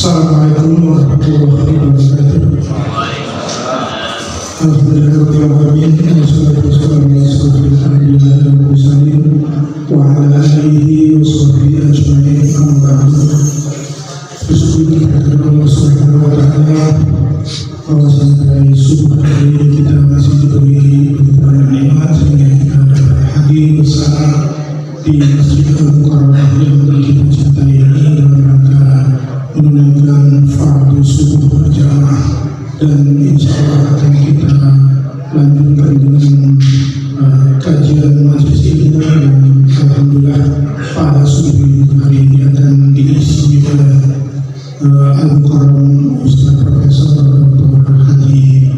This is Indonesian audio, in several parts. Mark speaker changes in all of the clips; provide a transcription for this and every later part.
Speaker 1: Assalamualaikum warahmatullahi wabarakatuh. Alhamdulillahirabbil alamin, wassalatu wassalamu ala asyrofil anbiya'i wal mursalin wa ala alihi wa sahbihi ajma'in. Amma ba'du. Bismillahirrahmanirrahim. Allah Subhanahu wa ta'ala bahwasanya subuh hari kita masih diberi pelimpahan nikmat sehingga kita dapat hadir bersama di Masjidil Mukarramah yang kita cintai ini dalam rangka menunaikan fardu subuh berjamaah, dan insya Allah akan kita lanjutkan dengan kajian majelis ilmu yang alhamdulillah pada subuh hari ini akan diisi oleh Al-Mukarram Ustaz Profesor Dr. Haji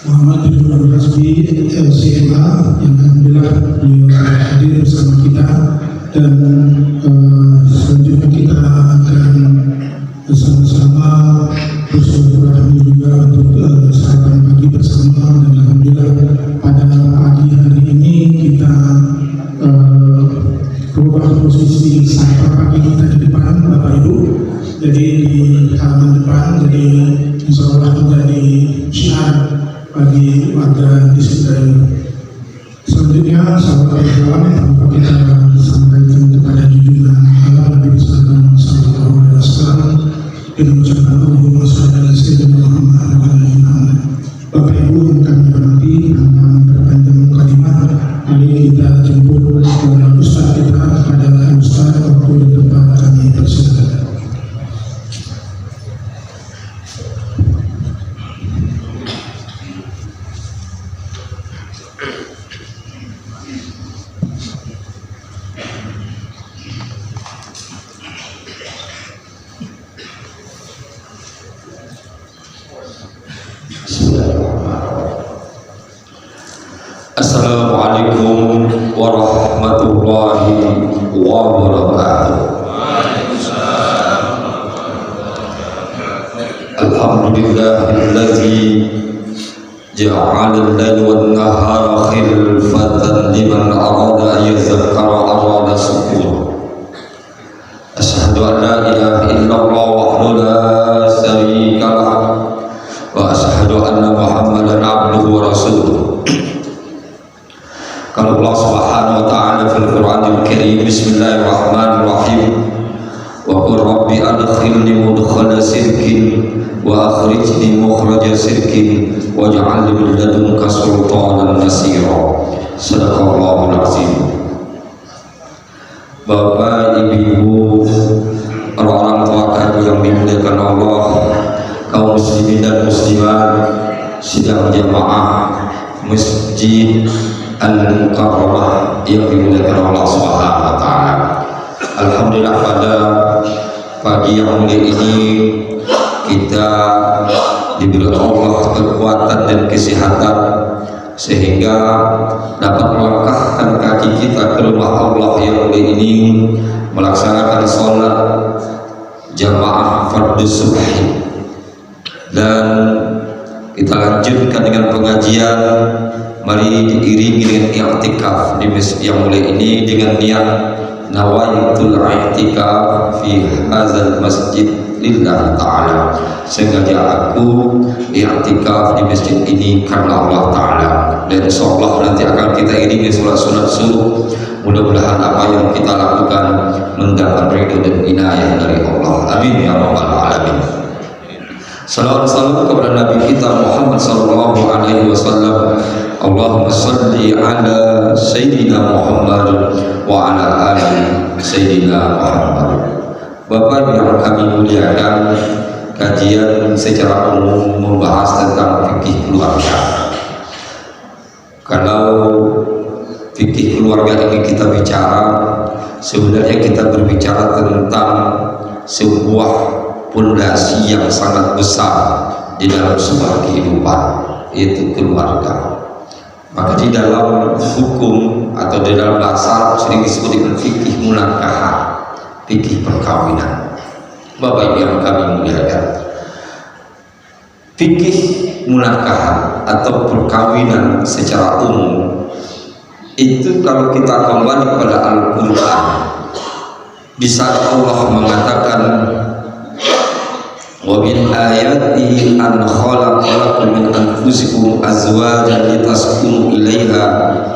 Speaker 1: Muhammad Ridwan Hasbi LCMA yang alhamdulillah beliau hadir bersama kita, dan selanjutnya kita akan bersama-sama bersilaturahmi juga untuk sarapan pagi bersama. Dan alhamdulillah pada pagi hari ini kita berubah posisi sarapan pagi kita di depan Bapak Ibu, jadi di halaman depan, jadi insya Allah menjadi syiar bagi warga di sekitar. Selanjutnya sahabat Islam, tanpa kita sampaikan kepada junjungan Nabi sallallahu alaihi wasallam dengan ucapan Allahumma shalli ala sayyidina Muhammad wa ala ali Muhammad. Bapak Ibu yang kami hormati, tanpa memperpanjang mukadimah, mari kita jemput Ustaz kita kepada Ustaz waktu dan tempat kami persilakan.
Speaker 2: Assalamualaikum warahmatullahi wabarakatuh. Alhamdulillahillazi ja'ala al-laila wan-nahara khilfatan liman arada an yadhakkara aw arada syukura. Asyhadu an la ilaha illallah wahdahu la syarika lah wa asyhadu anna Muhammadan abduhu wa rasuluh. Kalau Allah Subhanahu wa ta'ala fil Qur'anil Karim, bismillahirrahmanirrahim, wa qur rabbi adkhilni mudkhala sirkin wa akhrijni mukhraja sirkin waj'al li min ladunka sultanan nasira. Shadaqallahul azim. Bapak, Ibu, orang tua kami yang dimuliakan Allah, kaum muslimin dan muslimat sidang jamaah Masjid Al-Mukarramah yang dimuliakan Allah Subhanahu wa ta'ala. Alhamdulillah pada pagi yang mulia ini kita diberi Allah kekuatan dan kesehatan sehingga dapat melangkahkan kaki kita ke rumah Allah yang mulia ini melaksanakan sholat jamaah fardu subuh, dan kita lanjutkan dengan pengajian. Mari diiringi dengan i'tikaf di masjid yang mulia ini dengan niat nawaitul i'tikaf fi hadzal masjid lillah ta'ala. Sengaja aku i'tikaf di masjid ini karena Allah ta'ala, dan insyaallah nanti akan kita iringi sholat sunat subuh. Mudah-mudahan apa yang kita lakukan mendapat ridho dan inayah dari Allah. Amin ya rabbal alamin. Salawat salam kepada Nabi kita Muhammad sallallahu alaihi wasallam. Allahumma salli ala Sayyidina Muhammad wa ala ali Sayyidina Muhammad. Bapak yang kami muliakan, kajian secara umum membahas tentang fikih keluarga. Kalau fikih keluarga ini kita bicara, sebenarnya kita berbicara tentang sebuah pondasi yang sangat besar di dalam sebuah kehidupan, yaitu keluarga. Maka di dalam hukum atau di dalam bahasa sering disebut dengan fikih munakahat, fikih perkawinan. Bapak Ibu yang kami muliakan, fikih munakahat atau perkawinan secara umum itu kalau kita kembali pada Al-Quran, di saat Allah mengatakan wa min ayatihi an khalaqa lakum min anfusikum azwajan litaskunu ilaiha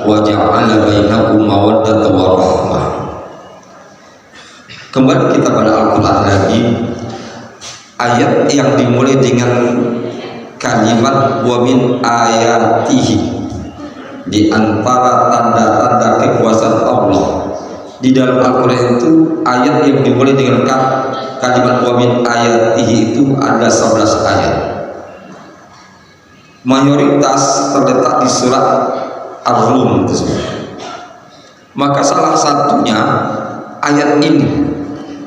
Speaker 2: wa ja'ala bainakum mawaddatan wa rahmah. Kembali kita pada Al-Quran lagi, ayat yang dimulai dengan kalimat wa min ayatihi, di antara tanda-tanda kekuasaan Allah. Di dalam Al-Quran itu ayat yang dimulai dengan kalimat wa min ayatihi itu ada 11 ayat. Mayoritas terletak di surat Ar-Rum tersebut. Maka salah satunya ayat ini,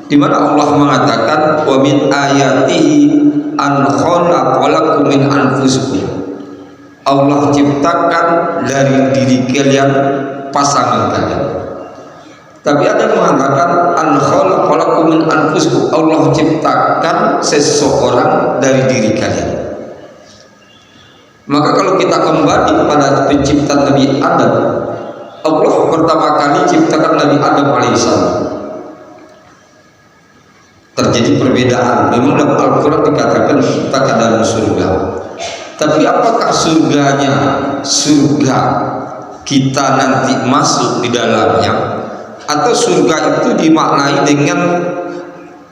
Speaker 2: di mana Allah mengatakan wa min ayatihi an khalaqa lakum min anfusikum. Allah ciptakan dari diri kalian pasangan kalian. Tapi ada yang mengatakan an khalaqa lakum min anfusikum, Allah ciptakan seseorang dari diri kalian. Maka kalau kita kembali pada penciptaan Nabi Adam, Allah pertama kali ciptakan Nabi Adam alaihissalam. Terjadi perbedaan. Memang dalam Al-Quran dikatakan ciptakan dalam surga. Tapi apakah surganya surga kita nanti masuk di dalamnya, atau surga itu dimaknai dengan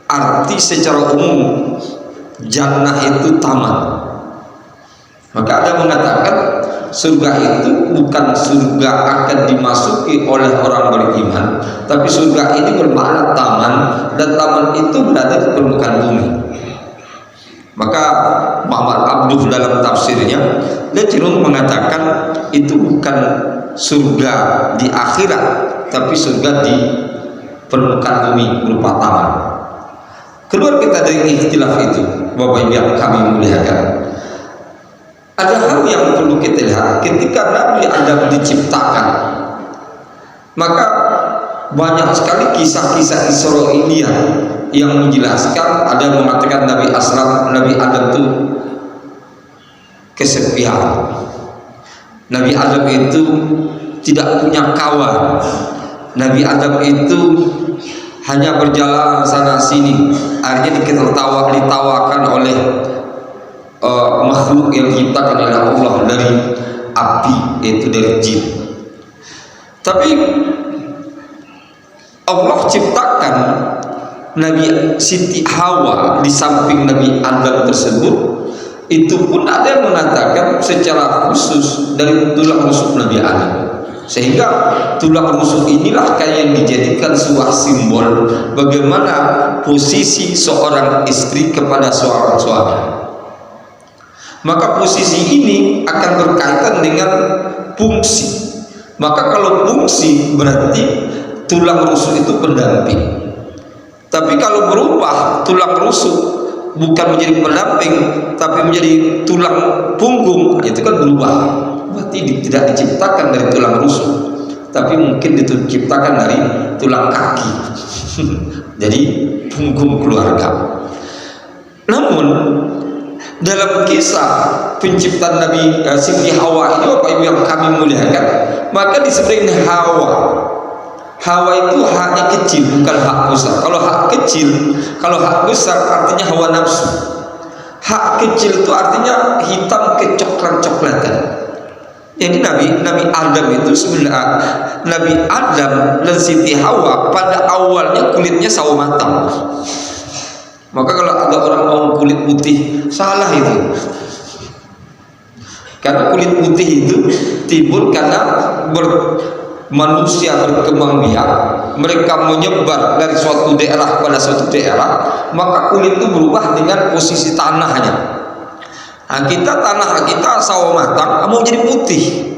Speaker 2: arti secara umum jannah itu taman? Maka ada yang mengatakan surga itu bukan surga akan dimasuki oleh orang beriman, tapi surga ini bermakna taman, dan taman itu berada di permukaan bumi. Maka Muhammad Abduh dalam tafsirnya dia cenderung mengatakan itu bukan surga di akhirat, tapi surga di permukaan bumi berupa taman. Keluar kita dari ikhtilaf itu, Bapak Ibu yang kami muliakan, ada hal yang perlu kita lihat. Ketika Nabi Adam diciptakan, maka banyak sekali kisah-kisah Israiliyah yang menjelaskan. Ada yang mengatakan Nabi Adam itu kesepian. Nabi Adam itu tidak punya kawan. Nabi Adam itu hanya berjalan sana sini. Akhirnya ditawakan oleh makhluk yang diciptakan oleh Allah dari api, yaitu dari jin. Tapi Allah ciptakan Nabi Siti Hawa di samping Nabi Adam tersebut, itu pun ada yang mengatakan secara khusus dari tulang rusuk Nabi Adam. Sehingga tulang rusuk inilah yang dijadikan sebuah simbol bagaimana posisi seorang istri kepada seorang suami. Maka posisi ini akan berkaitan dengan fungsi. Maka kalau fungsi berarti tulang rusuk itu pendamping. Tapi kalau berubah tulang rusuk bukan menjadi pendamping tapi menjadi tulang punggung, itu kan berubah. Berarti tidak diciptakan dari tulang rusuk, tapi mungkin diciptakan dari tulang kaki. Jadi punggung keluarga. Namun dalam kisah penciptaan Nabi Siti Hawa ini, Bapak Ibu yang kami muliakan, maka disebut Hawa. Hawa itu haknya kecil, bukan hak besar. Kalau hak besar artinya hawa nafsu. Hak kecil itu artinya hitam kecoklat-coklatan. Jadi Nabi Adam itu sebenarnya, Nabi Adam dan Siti Hawa pada awalnya kulitnya sawo matang. Maka kalau ada orang mau kulit putih, salah itu. Karena kulit putih itu timbul karena manusia berkembang biak, mereka menyebar dari suatu daerah pada suatu daerah, maka kulit itu berubah dengan posisi tanahnya. Nah, tanah kita sawo matang mau jadi putih.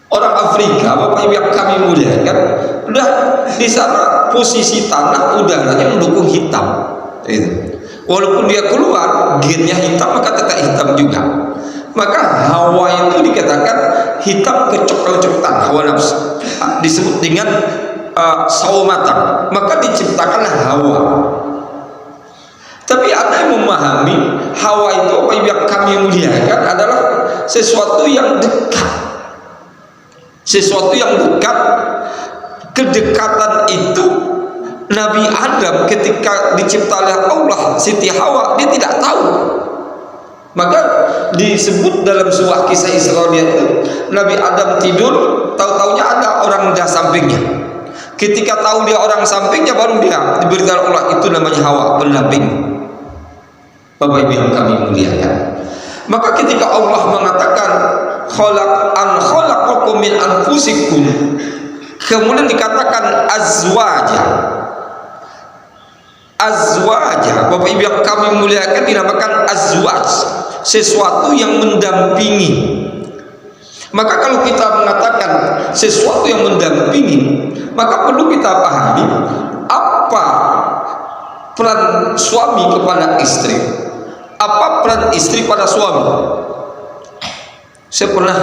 Speaker 2: Orang Afrika, Bapak Ibu yang kami muliakan, udah di sana posisi tanah udaranya mendukung hitam. Walaupun dia keluar gennya hitam, maka tetap hitam juga. Maka Hawa itu dikatakan hitam kecoklat-coklatan, hawa nafsu, disebut dengan sawo matang. Maka diciptakanlah Hawa. Tapi ada yang memahami Hawa itu, apa yang kami muliakan, adalah sesuatu yang dekat. sesuatu yang dekat. Kedekatan itu Nabi Adam ketika dicipta oleh Allah, Siti Hawa, dia tidak tahu. Maka disebut dalam sebuah kisah Israiliyat itu, Nabi Adam tidur, tahu-taunya ada orang di sampingnya. Ketika tahu dia orang sampingnya, baru dia diberitahu Allah, itu namanya Hawa, pendamping. Bapak Ibu yang kami muliakan. Maka ketika Allah mengatakan khalaqakum min anfusikum, kemudian dikatakan azwaja. Bapak Ibu yang kami muliakan, dinamakan azwaj, sesuatu yang mendampingi. Maka kalau kita mengatakan sesuatu yang mendampingi, maka perlu kita pahami apa peran suami kepada istri, apa peran istri pada suami. Saya pernah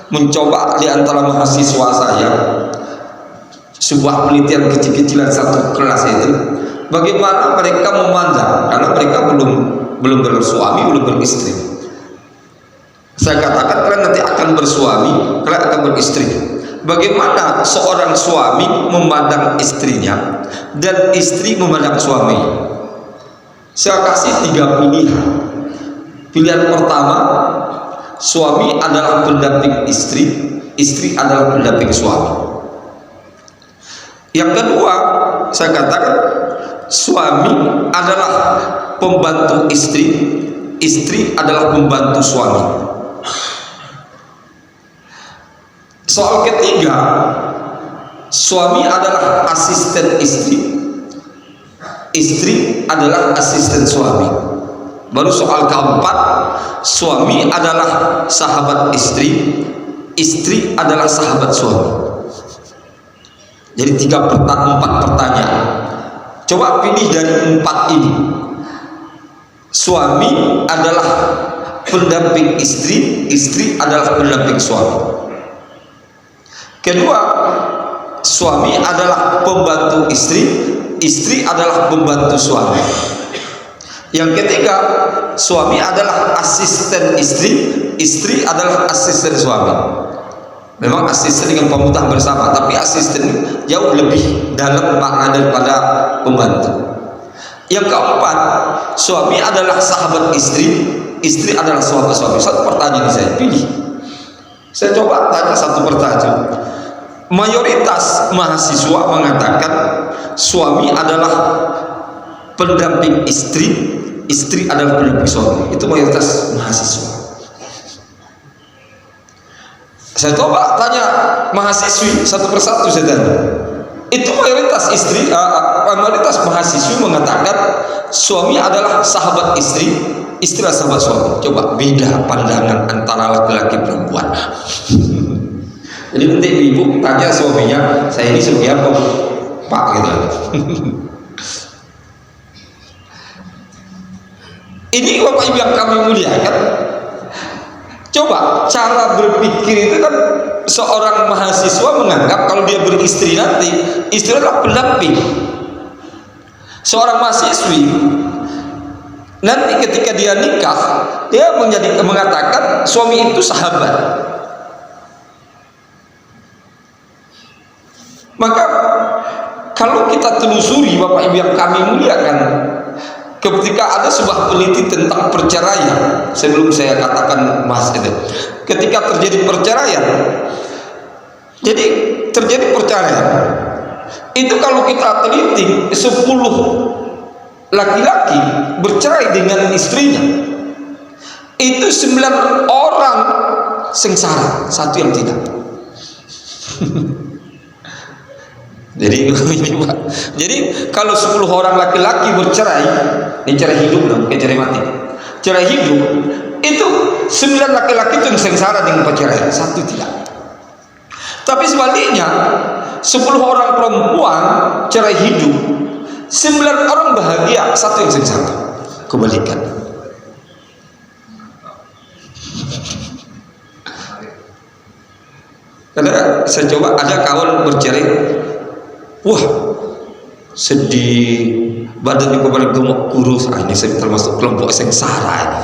Speaker 2: mencoba di antara mahasiswa saya sebuah penelitian kecil-kecilan satu kelas itu, bagaimana mereka memandang, karena mereka belum bersuami, belum beristri. Saya katakan kalian nanti akan bersuami, kalian akan beristri. Bagaimana seorang suami memandang istrinya dan istri memandang suami? Saya kasih 3 pilihan. Pilihan pertama, suami adalah pendamping istri, istri adalah pendamping suami. Yang kedua, saya katakan suami adalah pembantu istri, istri adalah pembantu suami. Soal ketiga, suami adalah asisten istri, istri adalah asisten suami. Baru soal keempat, suami adalah sahabat istri, istri adalah sahabat suami. Jadi 4 pertanyaan. Coba pilih dari 4 ini. Suami adalah pendamping istri, istri adalah pendamping suami. Kedua, suami adalah pembantu istri, istri adalah pembantu suami. Yang ketiga, suami adalah asisten istri, istri adalah asisten suami. Memang asisten dengan pemutah bersama, tapi asisten jauh lebih dalam makna daripada pembantu. Yang keempat, suami adalah sahabat istri, istri adalah sahabat suami. Satu pertanyaan saya pilih. Saya coba tanya satu pertanyaan. Mayoritas mahasiswa mengatakan suami adalah pendamping istri, istri adalah pendamping suami. Itu mayoritas mahasiswa. Saya coba tanya mahasiswi satu persatu, saya tanya. Itu mayoritas istri, mayoritas mahasiswi mengatakan suami adalah sahabat istri, istri adalah sahabat suami. Coba beda pandangan antara laki-laki perempuan. Jadi nanti ibu tanya suaminya, saya ini sebagai apa, Pak, gitu. Ini Bapak Ibu yang kami muliakan. Coba cara berpikir itu kan, seorang mahasiswa menganggap kalau dia beristri nanti istri adalah pendamping. Seorang mahasiswi nanti ketika dia nikah, dia mengatakan suami itu sahabat. Maka kalau kita telusuri Bapak Ibu yang kami muliakan, ketika ada sebuah peneliti tentang perceraian, sebelum saya katakan mas itu, ketika terjadi perceraian, jadi terjadi perceraian itu kalau kita teliti 10 laki-laki bercerai dengan istrinya, itu 9 orang sengsara, satu yang tidak. Jadi ini Pak. Jadi kalau 10 orang laki-laki bercerai, ini cerai hidup dong, bukan cerai mati. Cerai hidup itu 9 laki-laki itu yang sengsara dengan perceraian, satu tidak. Tapi sebaliknya 10 orang perempuan cerai hidup, 9 orang bahagia, satu yang sengsara. Kebalikan. Karena saya coba ada kawan bercerai, wah sedih, badannya kembali gemuk kurus. Ini saya termasuk kelompok sengsara.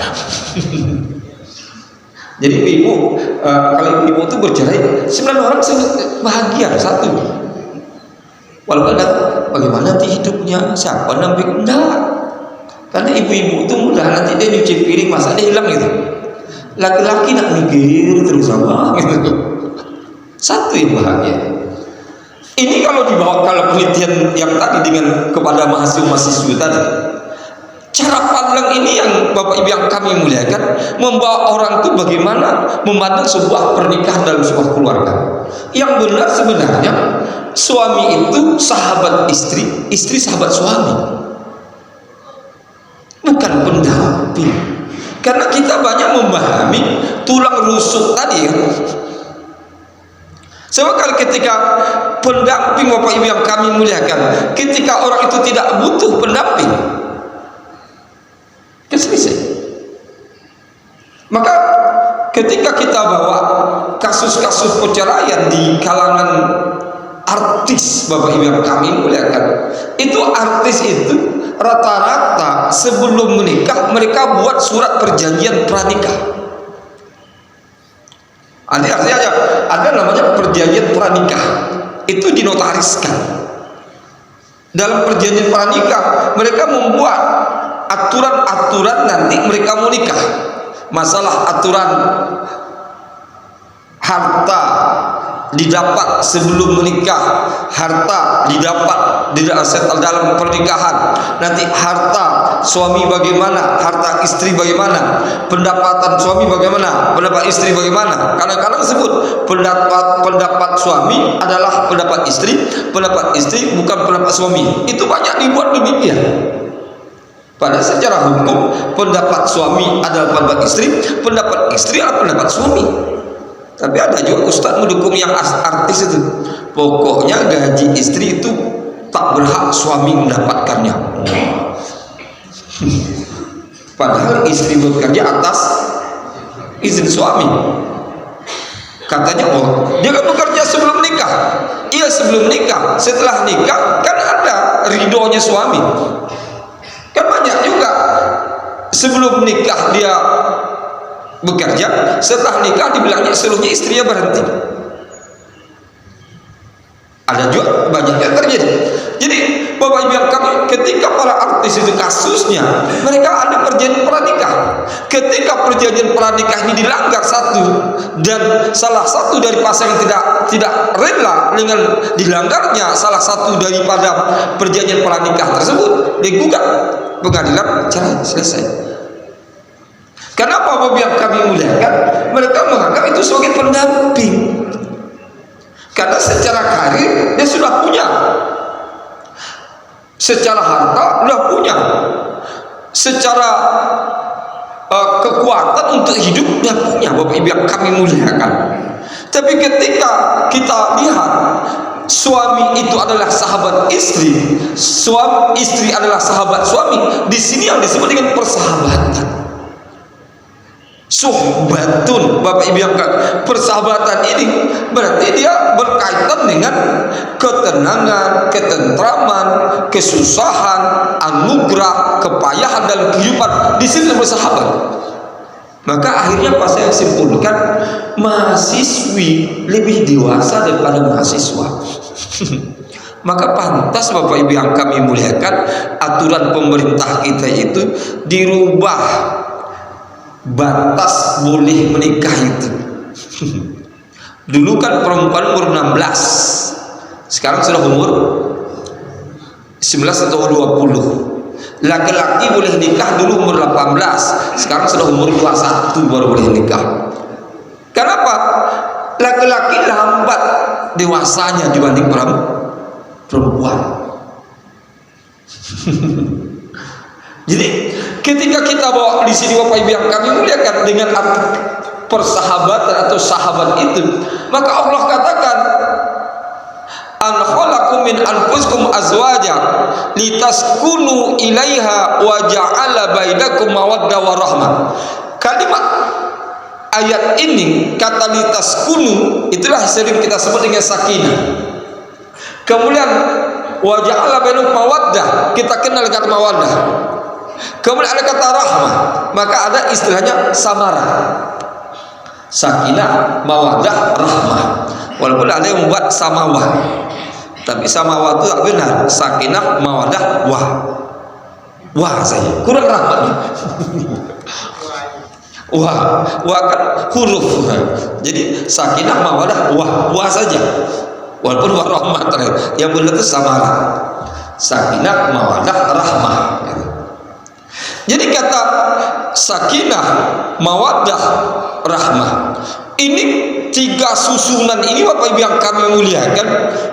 Speaker 2: Jadi ibu kalau ibu itu bercerai 9 orang bahagia satu. Walaupun bagaimana nanti hidupnya, siapa namping, enggak. Karena ibu-ibu itu mudah, nanti dia nyuci piring masa dia hilang gitu. Laki-laki nak mikir terus sama gitu. Satu yang bahagia. Ini kalau dibawa kalau penelitian yang tadi dengan kepada mahasiswa tadi, cara pandang ini yang Bapak Ibu yang kami muliakan, membawa orang itu bagaimana memandang sebuah pernikahan dalam sebuah keluarga. Yang benar sebenarnya suami itu sahabat istri, istri sahabat suami, bukan pendamping. Karena kita banyak memahami tulang rusuk tadi ya. Sebab kalau ketika pendamping Bapak Ibu yang kami muliakan, ketika orang itu tidak butuh pendamping, kan selesai. Maka ketika kita bawa kasus-kasus perceraian di kalangan artis Bapak Ibu yang kami muliakan, itu artis itu rata-rata sebelum menikah mereka buat surat perjanjian pranikah. Artinya ada namanya perjanjian pranikah, itu dinotariskan. Dalam perjanjian pranikah mereka membuat aturan-aturan nanti mereka mau nikah. Masalah aturan harta didapat sebelum menikah, harta didapat dalam pernikahan, nanti harta suami bagaimana, harta istri bagaimana, pendapatan suami bagaimana, pendapat istri bagaimana. Kadang-kadang sebut pendapat suami adalah pendapat istri bukan pendapat suami. Itu banyak dibuat demikian. Padahal secara hukum pendapat suami adalah pendapat istri adalah pendapat suami. Tapi ada juga ustaz mendukung yang artis itu, pokoknya gaji istri itu tak berhak suami mendapatkannya. Padahal istri bekerja atas izin suami. Katanya dia kan bekerja sebelum nikah. Iya sebelum nikah, setelah nikah kan ada ridhonya suami. Kan banyak juga sebelum nikah dia bekerja, setelah nikah dibilangnya seluruhnya istrinya berhenti. Ada juga banyak yang terjadi. Jadi Bapak Ibu yang kami, ketika para artis itu kasusnya mereka ada perjanjian pranikah. Ketika perjanjian pranikah ini dilanggar satu dan salah satu dari pasangan tidak rela dengan dilanggarnya salah satu daripada perjanjian pranikah tersebut, digugat pengadilan, cerai, selesai. Kenapa Bapak yang kami muliakan? Mereka menganggap itu sebagai pendamping. Karena secara karir dia sudah punya, secara harta sudah punya, secara kekuatan untuk hidup dia punya. Bapak Ibu yang kami muliakan. Tapi ketika kita lihat suami itu adalah sahabat istri, istri adalah sahabat suami, di sini yang disebut dengan persahabatan. Suhbatun, Bapak Ibu yang persahabatan ini berarti dia berkaitan dengan ketenangan, ketentraman, kesusahan, anugerah, kepayahan dalam kehidupan. Di sini bersahabat. Maka akhirnya pas saya simpulkan, mahasiswi lebih dewasa daripada mahasiswa. Maka pantas Bapak Ibu yang kami muliakan, aturan pemerintah kita itu dirubah. Batas boleh menikah itu. Dulu kan perempuan umur 16, sekarang sudah umur 19 atau 20. Laki-laki boleh nikah dulu umur 18, sekarang sudah umur 21 baru boleh nikah. Kenapa? Laki-laki lambat dewasanya dibanding perempuan. Jadi ketika kita bawa di sini Bapak Ibu yang kami muliakan dengan persahabatan atau sahabat itu, maka Allah katakan an khalaqu min anfusikum azwaja litaskunu ilaiha wa ja'ala bainakum mawaddah wa rahmah. Kalimat ayat ini kata litaskunu itulah sering kita sebut dengan sakinah. Kemudian wa ja'ala bainakum mawaddah, kita kenal kata mawaddah. Kemudian ada kata rahmah, maka ada istilahnya samarah. Sakinah, mawaddah, rahmah. Walaupun ada yang membuat samawah, tapi samawah itu tak benar. Sakinah, mawaddah, wah saja, kurang rahmatnya. Wah kan huruf. Jadi sakinah, mawaddah, wah saja. Walaupun warahmah yang benar itu samalah. Sakinah, mawaddah, rahmah. Jadi kata sakinah, mawaddah, rahmah, ini tiga susunan ini Bapak Ibu yang kami muliakan,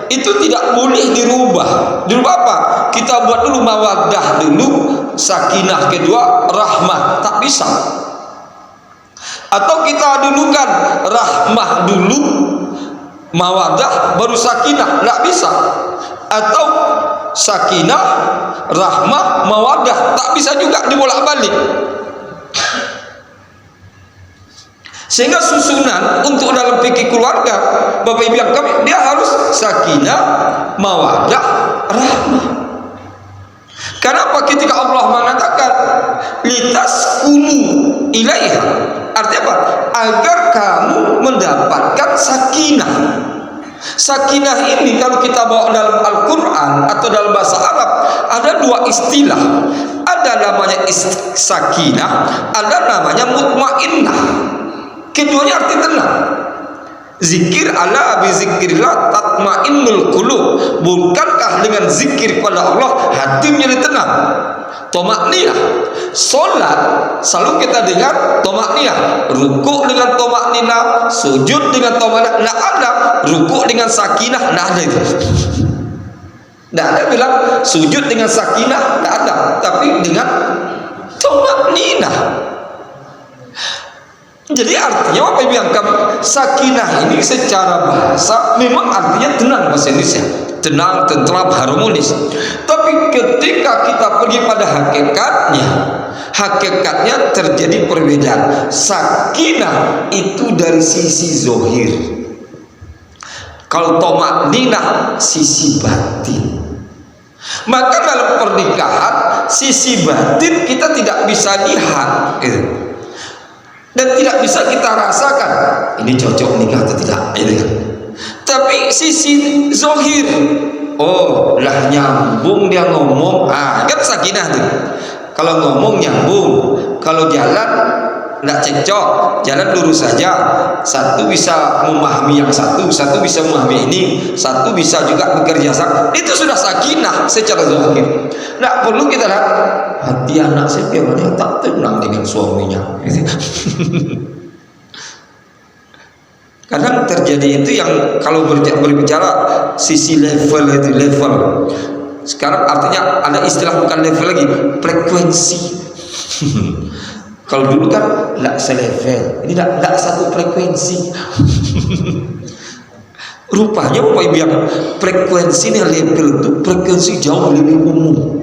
Speaker 2: itu tidak boleh dirubah. Dirubah apa? Kita buat dulu mawaddah dulu, sakinah kedua, rahmah, tak bisa. Atau kita dulukan rahmah dulu, mawaddah baru sakinah, tak bisa. Atau sakinah, rahmah, mawaddah, tak bisa juga, dibolak-balik. Sehingga susunan untuk dalam fikih keluarga Bapak Ibu yang kami, dia harus sakinah, mawaddah, rahmah. Kenapa ketika Allah mengatakan litaskunu ilaiha, artinya apa? Agar kamu mendapatkan sakinah. Sakinah ini kalau kita bawa dalam Al-Quran atau dalam bahasa Arab, ada dua istilah. Ada namanya sakinah, ada namanya mutmainnah. Keduanya arti tenang. Zikir ala bi zikrillah tatmainnul qulub. Bukankah dengan zikir pada Allah hati menjadi tenang? Tomakniyah. Solat selalu kita dengar tomakniyah. Rukuk dengan tomakniyah, sujud dengan tomakniyah. Tidak ada rukuk dengan sakinah, tidak ada itu. Tidak ada bilang sujud dengan sakinah, tidak ada. Tapi dengan tomakniyah. Jadi artinya apa yang kami, sakinah ini secara bahasa memang artinya tenang, bahasa Indonesia, tenang, tentram, harmonis. Tapi ketika kita pergi pada hakikatnya terjadi perbedaan. Sakinah itu dari sisi zohir, kalau tomakninah sisi batin. Maka dalam pernikahan sisi batin kita tidak bisa lihat gitu. Dan tidak bisa kita rasakan ini cocok nikah atau tidak, tapi sisi zohir, oh lah nyambung dia ngomong, kan sakinah tuh. Kalau ngomong nyambung, kalau jalan tidak cekcok, jalan lurus saja. Satu bisa memahami yang satu bisa memahami ini, satu bisa juga bekerja sama. Itu sudah sakinah secara zohir. Tidak perlu kita lihat hati anak saya bagaimana tak tenang dengan suaminya. Kadang terjadi itu yang kalau berbicara sisi level itu level. Sekarang artinya ada istilah bukan level lagi, frekuensi. Kalau dulu kan tidak selevel, ini tidak satu frekuensi. Rupanya Bapak Ibu yang frekuensi dan level itu frekuensi jauh lebih umum.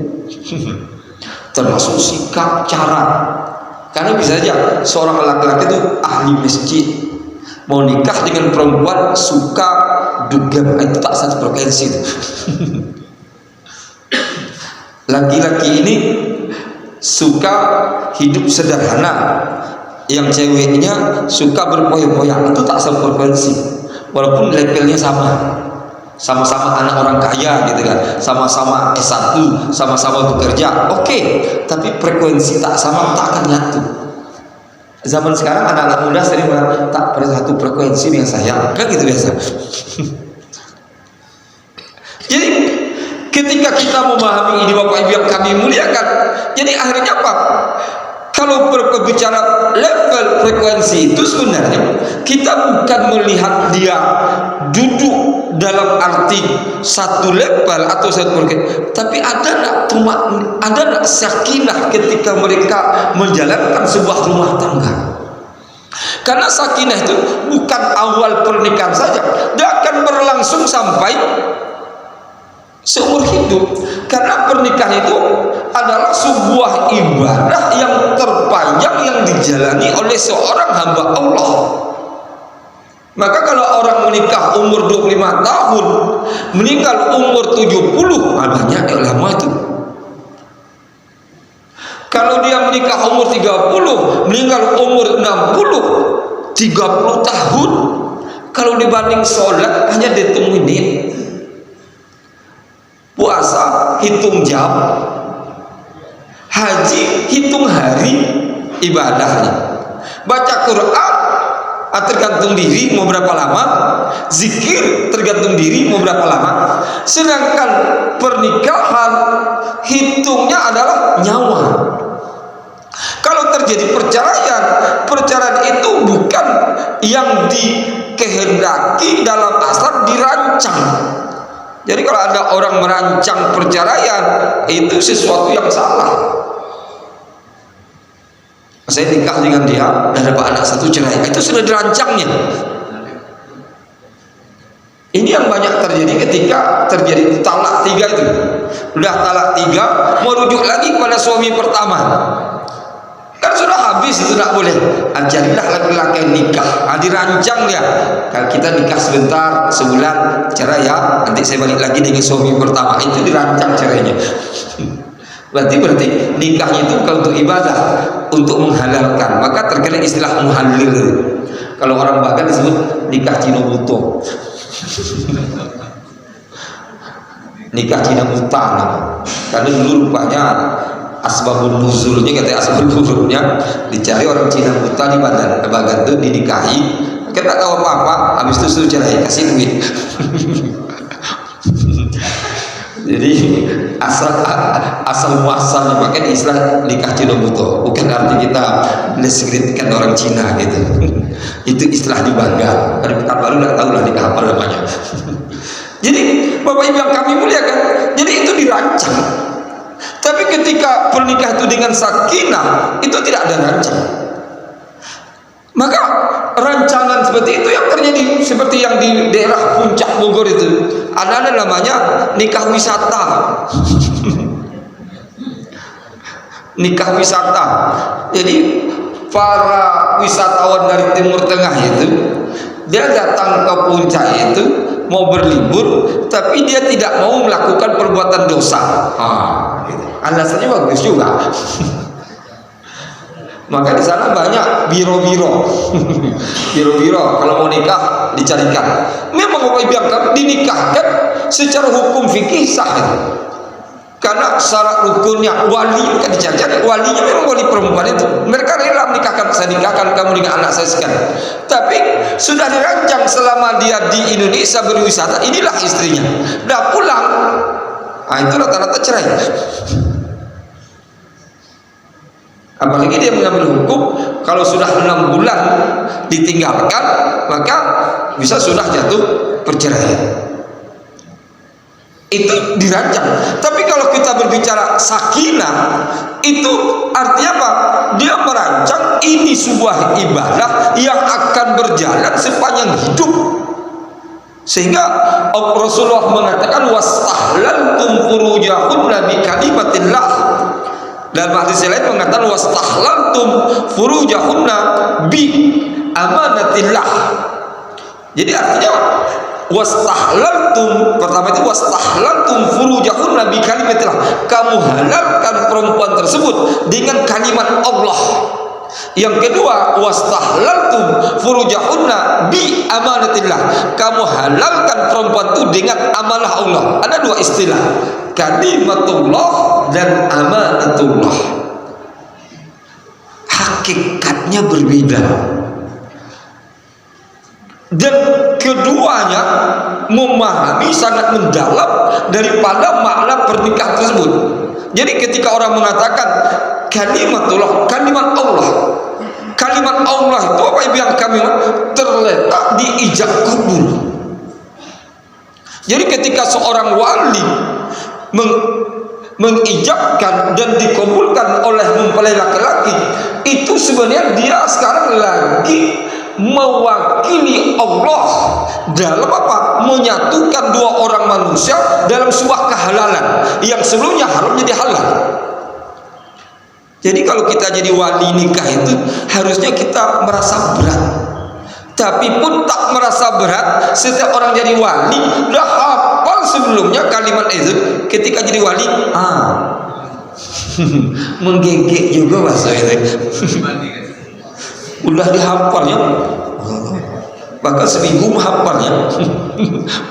Speaker 2: Termasuk sikap, cara. Karena bisa saja seorang laki-laki itu ahli masjid, mau nikah dengan perempuan suka dugem, itu tak satu frekuensi itu. Laki-laki ini suka hidup sederhana, yang ceweknya suka berpoya-poya, itu tak satu frekuensi. Walaupun levelnya sama-sama anak orang kaya gitu kan, sama-sama S1, sama-sama bekerja, oke, tapi frekuensi tak sama, tak akan nyatu. Zaman sekarang anak-anak muda sering bilang tak pada satu frekuensi dengan saya, kan gitu biasa. Jadi ketika kita memahami ini Bapak Ibu yang kami muliakan, jadi akhirnya apa? Kalau berbicara level frekuensi itu sebenarnya kita bukan melihat dia duduk dalam arti satu level atau satu frekuensi, tapi ada nak sakinah ketika mereka menjalankan sebuah rumah tangga. Karena sakinah itu bukan awal pernikahan saja, dia akan berlangsung sampai seumur hidup. Karena pernikahan itu adalah sebuah ibadah yang terpanjang yang dijalani oleh seorang hamba Allah. Maka kalau orang menikah umur 25 tahun, meninggal umur 70, banyak ulama itu. Kalau dia menikah umur 30, meninggal umur 60, 30 tahun. Kalau dibanding sholat hanya hitung menit, puasa hitung jam, haji hitung hari ibadahnya, baca Quran tergantung diri mau berapa lama, zikir tergantung diri mau berapa lama. Sedangkan pernikahan hitungnya adalah nyawa. Kalau terjadi perceraian, perceraian itu bukan yang dikehendaki dalam asal, dirancang. Jadi kalau ada orang merancang perceraian, itu sesuatu yang salah. Saya nikah dengan dia dan dapat anak satu, cerai, itu sudah dirancangnya. Ini yang banyak terjadi ketika terjadi talak 3 itu. Udah talak 3, mau rujuk lagi kepada suami pertama, kan sudah habis, itu tidak boleh. Carilah laki-laki yang nikah, dirancang dia. Kalau kita nikah sebentar, sebulan, cerai ya, nanti saya balik lagi dengan suami pertama, itu dirancang cerainya. Berarti nikahnya itu bukan untuk ibadah, untuk menghalalkan. Maka terkena istilah muhalil. Kalau orang Bagan disebut nikah Cina buto, nikah Cina buta. Karena dulu rupanya asbabun nuzulnya, katanya asbabun nuzulnya dicari orang Cina buta di Bagan itu, dinikahi. Kita tak tahu apa-apa, habis itu suruh cerai, kasih duit. Jadi asal muasalnya makanya istilah nikah Cina buto, bukan arti kita mendiskreditkan orang Cina gitu. Itu istilah di Bagan. Ada Pekanbaru nggak tahu lah nikah apa namanya. Jadi Bapak Ibu yang kami muliakan, jadi itu dirancang. Tapi ketika pernikah itu dengan sakinah, itu tidak ada rancang. Maka rancangan seperti itu yang terjadi, seperti yang di daerah Puncak Bogor itu ada namanya nikah wisata. Nikah wisata. Jadi para wisatawan dari Timur Tengah itu, dia datang ke puncak itu mau berlibur, tapi dia tidak mau melakukan perbuatan dosa. Gitu. Alasannya bagus juga. Maka di sana banyak biro-biro. Biro-biro kalau mau nikah dicarikan. Memang Bapak Ibu yang kami dinikahkan secara hukum fikih sah itu. Karena syarat rukunnya wali kan dicari, walinya memang wali perempuan itu. Mereka rela menikahkan, saya nikahkan kamu dengan anak saya sekian. Tapi sudah dirancang selama dia di Indonesia berwisata, inilah istrinya. Dah pulang, itu rata-rata cerai. Apalagi dia mengambil hukum kalau sudah 6 bulan ditinggalkan, maka bisa sudah jatuh perceraian. Itu dirancang. Tapi kalau kita berbicara sakinah, itu artinya apa? Dia merancang ini sebuah ibadah yang akan berjalan sepanjang hidup. Sehingga Rasulullah mengatakan wastahlaltum furujahunna bi kalimatillah. Dan hadis lain mengatakan wastahlaltum furujahunna bi amanatillah. Jadi artinya wastahlaltum, pertama itu wastahlaltum furujahunna bi kalimatillah, kamu halalkan perempuan tersebut dengan kalimat Allah. Yang kedua wastahlaltum furujahunna bi amanatillah, kamu halalkan perempuan itu dengan amanah Allah. Ada 2 istilah, kalimatullah dan amanatullah. Hakikatnya berbeda, dan keduanya memahami sangat mendalam daripada makna pernikahan tersebut. Jadi ketika orang mengatakan kalimatullah, kalimat Allah, kalimat Allah itu apa yang kami terletak di ijab kabul. Jadi ketika seorang wali mengijabkan dan dikabulkan oleh mempelai laki-laki, itu sebenarnya dia sekarang lagi mewakili Allah dalam apa? Menyatukan 2 orang manusia dalam sebuah kehalalan yang sebelumnya haram jadi halal. Jadi kalau kita jadi wali nikah itu harusnya kita merasa berat. Tapi pun tak merasa berat. Setiap orang jadi wali udah hafal sebelumnya kalimat itu. Ketika jadi wali, menggigit juga bahasa itu. Udah dihafalnya. bahkan seminggu hafalnya.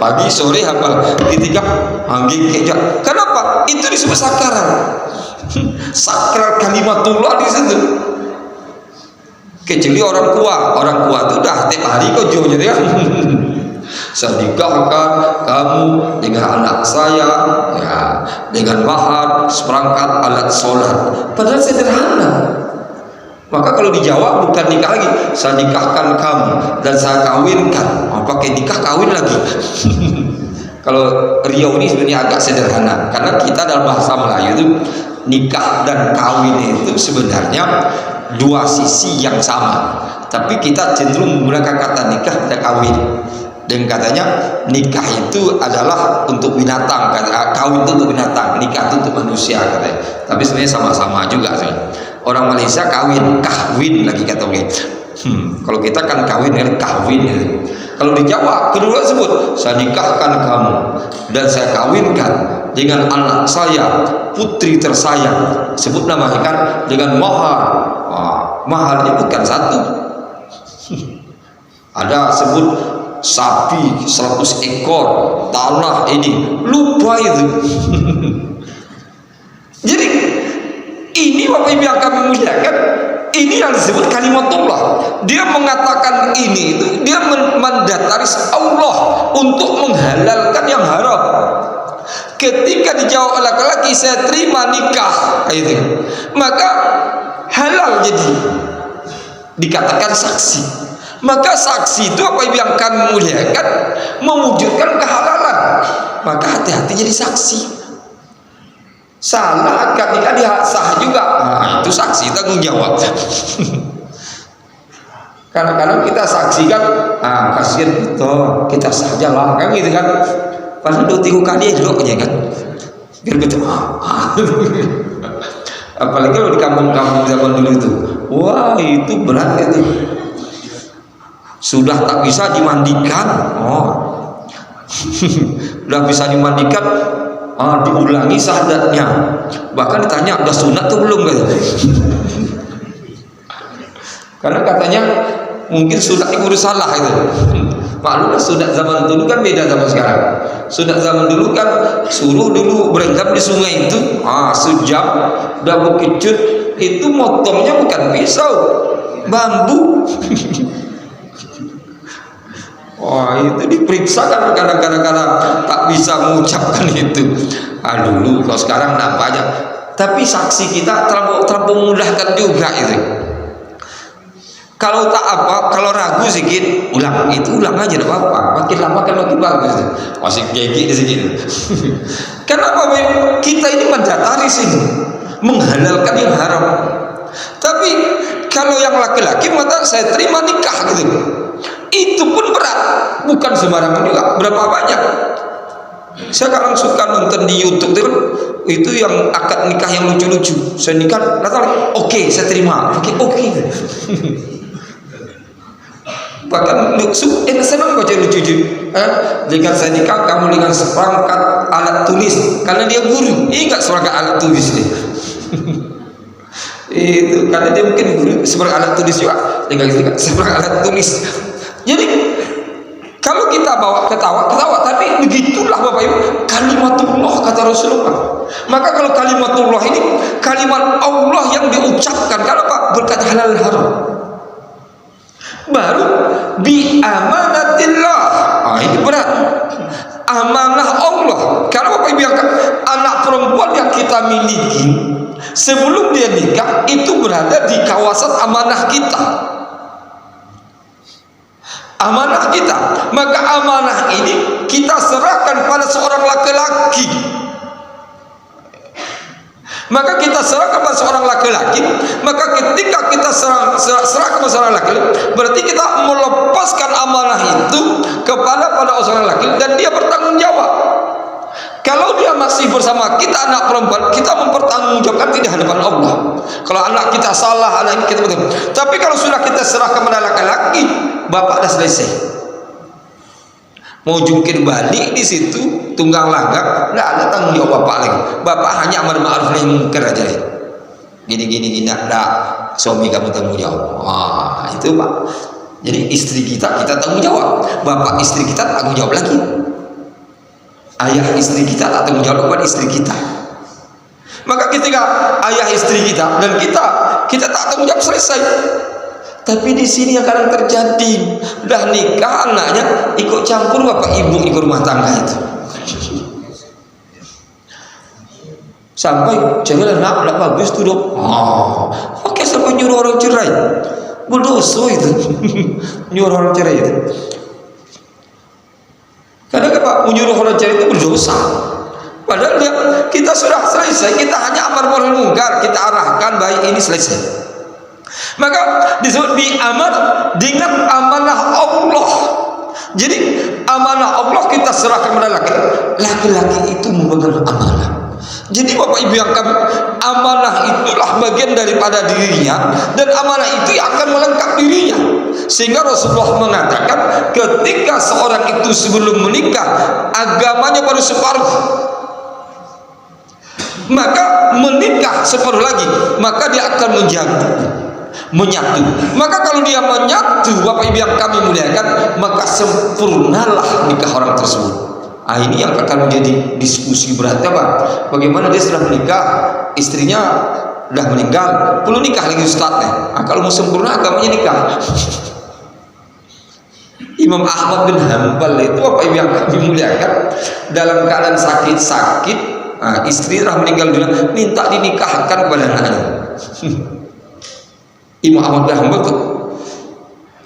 Speaker 2: Pagi sore hafal, ketika keja. Kenapa? Itu disebut sakaran. Sakral kalimatullah di situ. Kecuali orang tua itu dah tiap hari kau jual jadi kan. Saya nikahkan kamu dengan anak saya, ya, dengan mahar seperangkat alat sholat. Padahal sederhana. Maka kalau dijawab bukan nikah lagi, saya nikahkan kamu dan saya kawinkan. Pakai nikah kawin lagi. Kalau Riau ini sebenarnya agak sederhana, karena kita dalam bahasa Melayu itu nikah dan kawin itu sebenarnya dua sisi yang sama. Tapi kita cenderung menggunakan kata nikah dan kawin. Dan katanya nikah itu adalah untuk binatang, kawin itu untuk binatang, nikah itu untuk manusia katanya. Tapi sebenarnya sama-sama juga sih. Orang Malaysia kahwin lagi kata gue. Kalau kita kan kawin dengan kawin. Kalau di Jawa kedua sebut, saya nikahkan kamu dan saya kawinkan dengan anak saya, putri tersayang. Sebut namanya kan dengan mahar. Maharnya bukan satu. Ada sebut sapi 100 ekor, tanah ini, lupa itu. Jadi ini Bapak Ibu yang kami muliakan, ini yang disebut kalimatullah. Dia mengatakan ini itu, dia mendataris Allah untuk menghalalkan yang haram. Ketika dijawab oleh laki-laki, saya terima nikah, itu, maka halal jadi dikatakan saksi. Maka saksi itu apa yang kami muliakan, mewujudkan kehalalan. Maka hati-hati jadi saksi. Salah akad nikah dia sah juga. Nah, itu saksi tanggung jawab. Kadang-kadang kita saksikan, kasihan kita sajalah kan gitu kan. Padahal do tinggukan dia dulu aja kan. Biar betul. Apalagi kalau di kampung-kampung zaman dulu itu. Wah, itu berat itu. Sudah tak bisa dimandikan. Sudah bisa dimandikan, diulangi syahadatnya. Bahkan ditanya udah sunat tuh belum gitu. Karena katanya mungkin sunat diurus salah itu. Maklumlah sunat zaman dulu kan beda zaman sekarang. Sunat zaman dulu kan suruh dulu berendam di sungai itu, sejam udah bekecut, itu motongnya bukan pisau, bambu. Wah, itu diperiksa kan kadang-kadang tak bisa mengucapkan itu. Dulu, kalau sekarang nampaknya. Tapi saksi kita terlalu memudahkan juga itu. Kalau tak apa, kalau ragu sedikit, ulang aja, tidak apa-apa. Makin lama kan makin bagus. Masih gigi sedikit. Kenapa kita ini mendataris ini, menghalalkan yang haram. Tapi kalau yang laki-laki mengatakan saya terima nikah gitu. Itu pun berat, bukan sembarangan juga. Berapa banyak? Saya kadang suka nonton di YouTube itu yang akad nikah yang lucu-lucu. Saya nikah, oke, saya terima. Oke. Bahkan senang baca lucu. Dengan saya nikah, kamu dengan seperangkat alat tulis. Karena dia guru, enggak seperangkat alat tulis dia. Itu karena dia mungkin guru seperangkat alat tulis juga. Dengan seperangkat alat tulis. Jadi kalau kita bawa ketawa, tapi begitulah Bapak Ibu kalimatullah kata Rasulullah. Maka kalau kalimatullah ini kalimat Allah yang diucapkan, kenapa? Berkat halal haram. Baru bi amanatillah. Ini berat. Amanah Allah. Karena Bapak Ibu yang anak perempuan yang kita miliki sebelum dia nikah itu berada di kawasan amanah kita. Amanah kita, maka amanah ini kita serahkan pada seorang laki-laki. Maka kita serahkan pada seorang laki-laki, maka ketika kita serahkan pada seorang laki-laki, berarti kita melepaskan amanah itu kepada seorang laki-laki dan dia bertanggung jawab. Kalau dia masih bersama kita anak perempuan, kita mempertanggungjawabkan di hadapan Allah. Kalau anak kita salah, anak ini kita betul. Tapi kalau sudah kita serahkan kepada laki-laki, bapak dah selesai. Mau jungkir balik di situ, tunggang langgang, nggak ada tanggung jawab bapak lagi. Bapak hanya amar ma'ruf nahi munkar aja. Gini, nak, suami kamu tanggung jawab. Itu Pak. Jadi istri kita tanggung jawab, bapak istri kita tanggung jawab lagi, ayah istri kita tak tanggung jawab kepada istri kita. Maka ketika ayah istri kita dan kita tak tanggung jawab, selesai. Tapi di sini yang kadang terjadi, dah nikah anaknya ikut campur bapak ibu ikut rumah tangga itu. Sampai cewek nak bagus tuh dok. Oke, sampai nyuruh orang cerai. Berdosa itu. Nyuruh orang cerai itu. Kadang Pak menyuruh orang cerai itu berdosa. Padahal kita sudah selesai, kita hanya amar ma'ruf munkar, kita arahkan baik, ini selesai. Maka disebut diamar dengan amanah Allah. Jadi amanah Allah kita serahkan kepada laki-laki itu memegang amanah. Jadi bapak ibu yang kami, amanah itulah bagian daripada dirinya, dan amanah itu yang akan melengkap dirinya. Sehingga Rasulullah mengatakan ketika seorang itu sebelum menikah agamanya baru separuh, maka menikah separuh lagi, maka dia akan menyatu. Maka kalau dia menyatu, bapak ibu yang kami muliakan, maka sempurnalah nikah orang tersebut. Ini yang akan menjadi diskusi berat, Pak. Bagaimana dia sudah menikah, istrinya sudah meninggal, perlu nikah lagi ustadznya. Kalau mau sempurna agamanya nikah. Imam Ahmad bin Hanbal itu bapak ibu yang kami muliakan, dalam keadaan sakit-sakit, istri sudah meninggal dunia, minta dinikahkan kepada anaknya. Imam Ahmad bin Hanbal tuh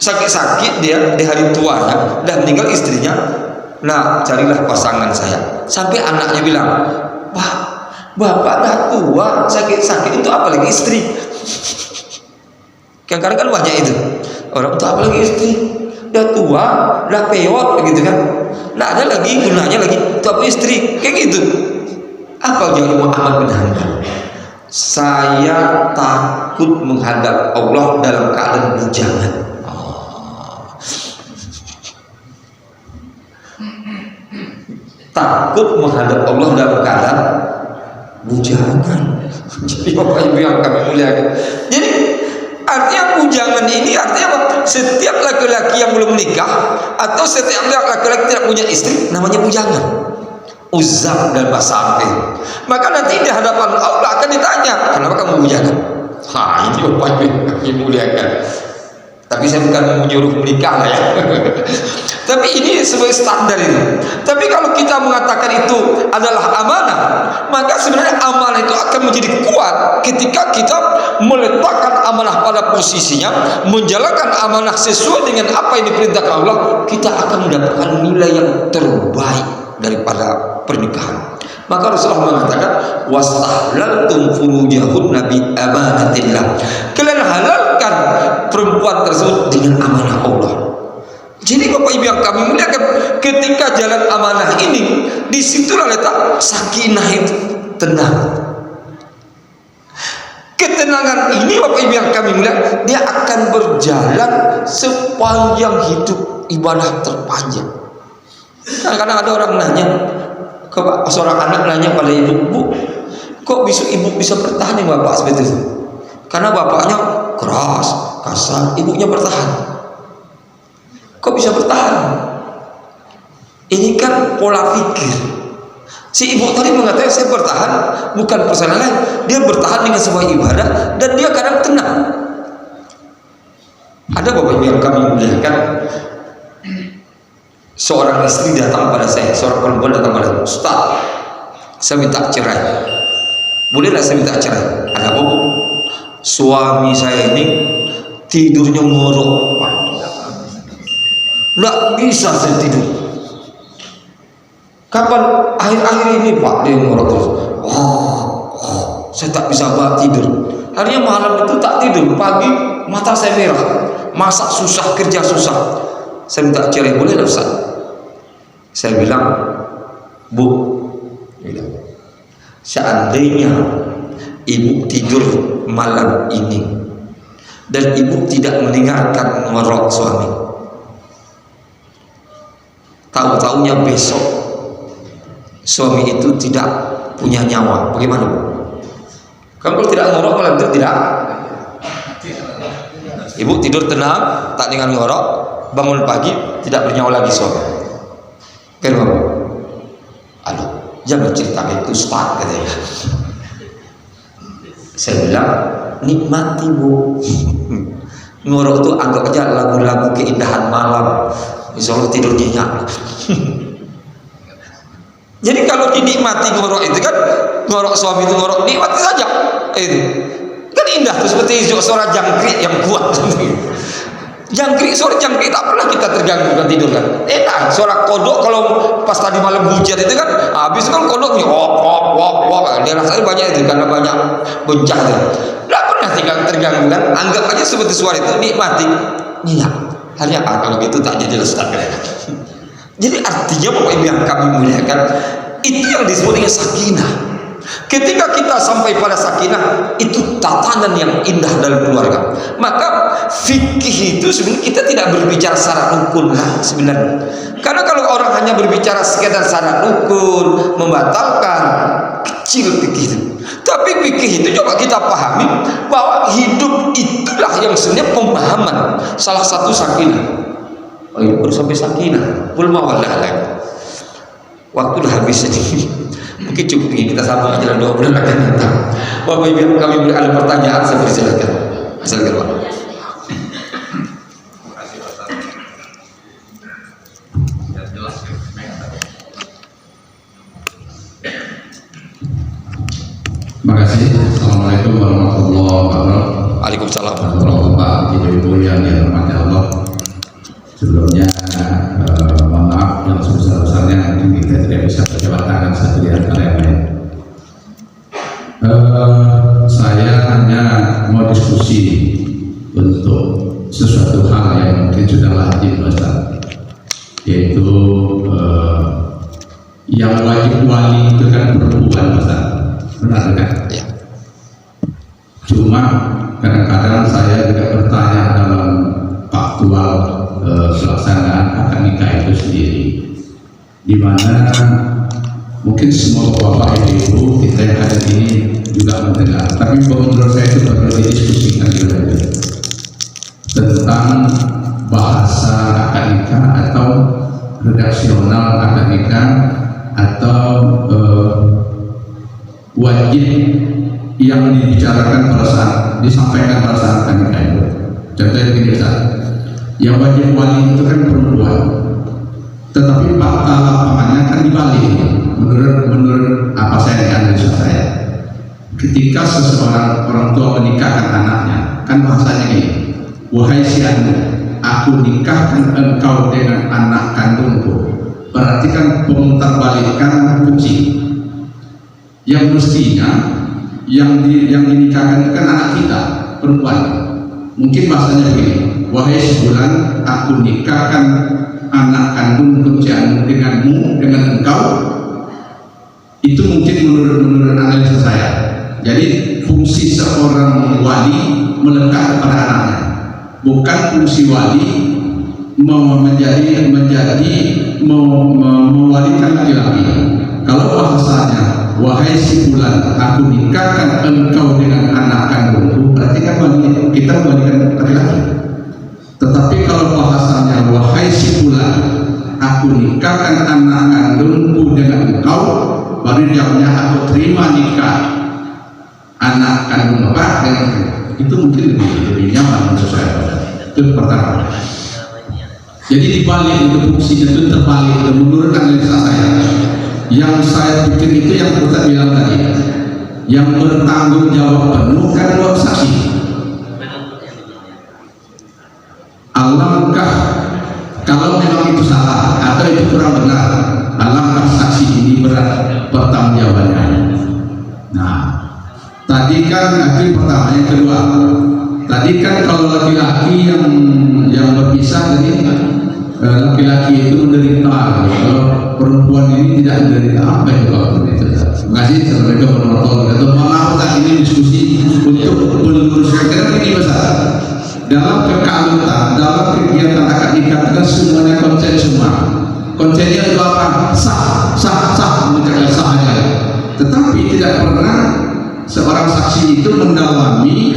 Speaker 2: sakit-sakit, dia di hari tuanya dah meninggal istrinya. Nah, carilah pasangan saya. Sampai anaknya bilang, "Pak, bapak dah tua, sakit-sakit, untuk apa lagi istri?" Kadang-kadang kan wajah itu. Orang untuk apa lagi istri? Dah tua, dah peot begitu kan. Nah, ada lagi gunanya lagi untuk apa istri? Kayak gitu. Apa jawab Muhammad bin Hanbal? Saya takut menghadap Allah dalam keadaan bujangan. Takut menghadap Allah dalam keadaan bujangan. Jadi bapak ibu yang kami muliakan, jadi artinya bujangan ini artinya apa? Setiap laki-laki yang belum menikah atau setiap laki-laki tidak punya istri namanya bujangan, uzab dan basampe. Maka nanti di hadapan Allah akan ditanya, kenapa kamu bujangan? Ini bapak ibu yang kami muliakan. Tapi saya bukan menyuruh menikah lah ya. Tapi ini sebagai standar ini. Tapi kalau kita mengatakan itu adalah amanah, maka sebenarnya amanah itu akan menjadi kuat ketika kita meletakkan amanah pada posisinya, menjalankan amanah sesuai dengan apa yang diperintahkan Allah, kita akan mendapatkan nilai yang terbaik daripada pernikahan. Maka Rasulullah mengatakan, wastahlaltum furujahunna bi amanatillah. Kalian halalkan perempuan tersebut dengan amanah Allah. Jadi bapak ibu yang kami muliakan, ketika jalan amanah ini, disitulah letak sakinah itu, tenang. Ketenangan ini bapak ibu yang kami muliakan, dia akan berjalan sepanjang hidup, ibadah terpanjang. Kadang-kadang ada orang nanya, seorang anak nanya pada ibu, "Bu, kok ibu bisa bertahan dengan bapak seperti itu?" Karena bapaknya keras, kasar, ibunya bertahan. Kok bisa bertahan? Ini kan pola pikir. Si ibu tadi mengatakan saya bertahan bukan persoalan lain, dia bertahan dengan sebuah ibadah dan dia kadang tenang. Ada bapak ibu yang kami muliakan, seorang istri datang pada saya, seorang perempuan datang pada saya, "Ustaz, saya minta cerai. Boleh nggak saya minta cerai?" Ada apa, Bu? Suami saya ini tidurnya ngorok, Pak. Nggak bisa saya tidur. Kapan akhir-akhir ini Pak dia ngorok terus. Saya tak bisa tidur. Akhirnya malam itu tak tidur, pagi mata saya merah, masak susah, kerja susah. Saya minta cerai, boleh nggak Ustaz? Saya bilang, "Bu, seandainya ibu tidur malam ini dan ibu tidak mendengarkan ngorok suami, tahu-tahunya besok suami itu tidak punya nyawa, bagaimana Bu?" Kan kalau tidak ngorok malam itu tidak, Ibu tidur tenang, tak dengan ngorok, bangun pagi tidak bernyawa lagi suami. Kenapa? Aduh, jangan cerita itu Ustaz katanya. Saya bilang nikmati bu. Ngorok itu anggap aja lagu-lagu keindahan malam. Insya Allah tidur nyenyak. Jadi kalau dinikmati ngorok itu kan, ngorok suami itu ngorok, nikmati saja. Itu kan indah tuh, seperti suara jangkrik yang kuat. Jangkrik, suara jangkrik tak pernah kita terganggu kan tidur kan. Enak, suara kodok kalau pas tadi malam hujan itu kan, habis kan kodok wok. Dia rasanya banyak itu karena banyak boncah itu. Tak pernah tinggal terganggu kan. Anggap aja seperti suara itu nikmati, nyenyak. Hanya kalau gitu tak jadi Ustaz. Jadi artinya Bapak Ibu yang kami muliakan, itu yang disebut dengan sakinah. Ketika kita sampai pada sakinah, itu tatanan yang indah dalam keluarga. Maka fikih itu sebenarnya kita tidak berbicara secara rukun sebenarnya. Karena kalau orang hanya berbicara sekedar secara rukun, membatalkan, kecil fikih itu. Tapi fikih itu coba kita pahami bahwa hidup itulah yang sebenarnya pemahaman salah satu sakinah. Oh iya, baru sampai sakinah, belum awal lagi. Waktu udah habis ini. Mungkin cukup ini, kita sambung aja 2 bulan akan datang. Bapak Ibu kami beri ada pertanyaan, saya persilakan. Silakan Pak.
Speaker 3: Terima kasih. Assalamualaikum warahmatullahi wabarakatuh.
Speaker 2: Waalaikumsalam.
Speaker 3: Bapak Ibu yang dirahmati Allah. Sebelumnya mohon maaf yang sebesar-besarnya mungkin kita tidak bisa berjabat tangan satu di antara yang lain. Saya hanya mau diskusi untuk sesuatu hal yang mungkin sudah lazim Ustaz, yaitu yang wajib wali itu kan perempuan Ustaz, benar kan?
Speaker 2: Ya.
Speaker 3: Cuma kadang-kadang saya juga bertanya dalam faktual pelaksanaan akad nikah itu sendiri, di mana mungkin semua bapak ibu kita yang ada ini juga mendengar, tapi menurut saya itu perlu didiskusikan juga tentang bahasa akad nikah atau redaksional akad nikah atau wajib yang dibicarakan pada saat disampaikan pada saat akad nikah itu. Contohnya begini Ustaz, yang wajib wali itu kan perempuan, tetapi fakta lapangannya kan dibalik. Menurut apa saya analisa saya, ketika seseorang orang tua menikahkan anaknya, kan bahasanya ini, wahai si anu, aku nikahkan engkau dengan anak kandungku. Berarti kan pemutarbalikan fungsi. Yang mestinya yang dinikahkan itu kan anak kita, perempuan. Mungkin bahasanya begini, wahai sebulan aku nikahkan anak kandung kemudian denganmu, dengan engkau. Itu mungkin menurut analisa saya. Jadi fungsi seorang wali melekat kepada anaknya, bukan fungsi wali mewalikan laki-laki. Kalau bahasanya wahai si fulan aku nikahkan engkau dengan anak kandungku, berarti kan kita mewalikan laki-laki. Tetapi kalau bahasanya wahai si fulan aku nikahkan anak kandungku dengan engkau, baru jawabnya aku terima nikah anak kandung bapak dengan itu mungkin lebih nyaman menurut saya. Itu pertama. Jadi dibalik itu fungsinya itu terbalik menurut analisa saya. Yang saya pikir itu yang kita bilang tadi, yang bertanggung jawab penuh kan dua saksi. Alangkah kalau memang itu salah atau itu kurang benar, alangkah saksi ini berat pertanggungjawabannya. Nah, tadi kan itu pertama, yang kedua, tadi kan kalau laki-laki yang berpisah tadi, laki-laki itu menderita, kalau perempuan ini tidak menderita, apa itu kalau itu? Terima kasih. Assalamualaikum warahmatullahi wabarakatuh. Maaf tadi ini diskusi untuk meluruskan ini besar. Dalam kekalutan, dalam kegiatan akad nikah kan semuanya konsen semua. Konsennya itu apa? Sah, sah, sah, mengucapkan sahnya. Tetapi tidak pernah seorang saksi itu mendalami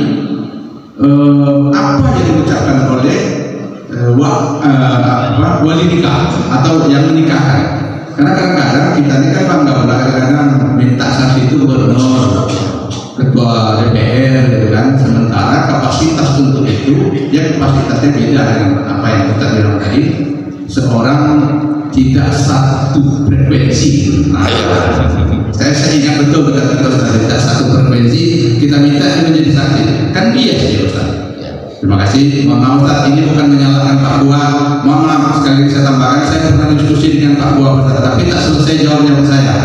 Speaker 3: apa yang diucapkan oleh wali nikah atau yang menikahkan. Karena kadang-kadang kita ini kan bangga, kadang-kadang minta saksi itu gubernur, ketua DPR gitu kan, sementara kapasitas untuk itu ya kapasitasnya beda dengan apa yang kita bilang tadi, seorang tidak satu frekuensi. Nah, saya ingat betul tidak satu frekuensi, kita minta dia menjadi saksi, kan bias ya Ustaz. Terima kasih. Mohon maaf Ustaz, ini bukan menyalahkan Pak Buah. Mohon maaf sekali saya tambahkan, saya pernah diskusi dengan Pak Buah Ustaz, tapi tak selesai jawabnya saya.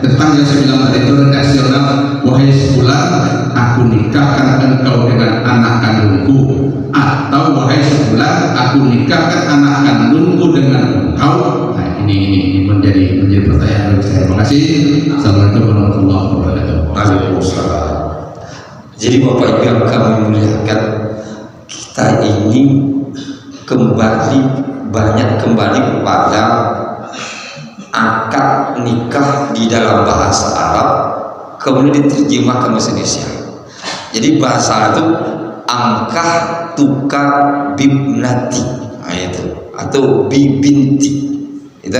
Speaker 3: Tentang yang saya bilang tadi itu redaksional, wahai sebulan aku nikahkan engkau dengan anak kandungku, atau wahai sebulan aku nikahkan anak kandungku dengan engkau. Nah ini menjadi pertanyaan bagi saya. Terima kasih. Assalamualaikum warahmatullahi wabarakatuh.
Speaker 2: Waalaikumsalam. Jadi Bapak Ibu yang kami muliakan, kita ini banyak kembali kepada akad nikah di dalam bahasa Arab kemudian diterjemahkan bahasa Indonesia. Jadi bahasa Arab itu angkah tukar bibnati, nah, itu atau bibinti itu.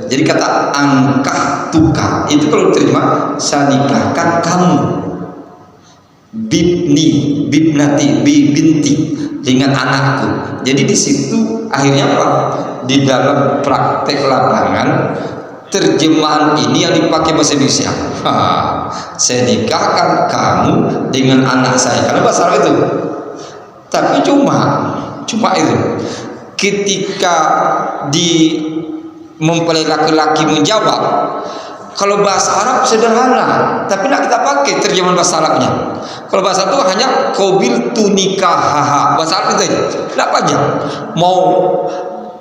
Speaker 2: Jadi kata angkah tukar itu kalau diterjemah, saya nikahkan kamu, bibnati, bibinti, dengan anakku. Jadi di situ akhirnya apa? Di dalam praktek lapangan terjemahan ini yang dipakai bahasa Indonesia. Saya nikahkan kamu dengan anak saya, karena bahasa Arab itu. Tapi cuma itu. Ketika mempelai laki-laki menjawab, kalau bahasa Arab sederhana, tapi nak kita pakai terjemahan bahasa Arabnya. Kalau bahasa itu hanya qabil tu nikahaha, bahasa Arab itu tidak panjang.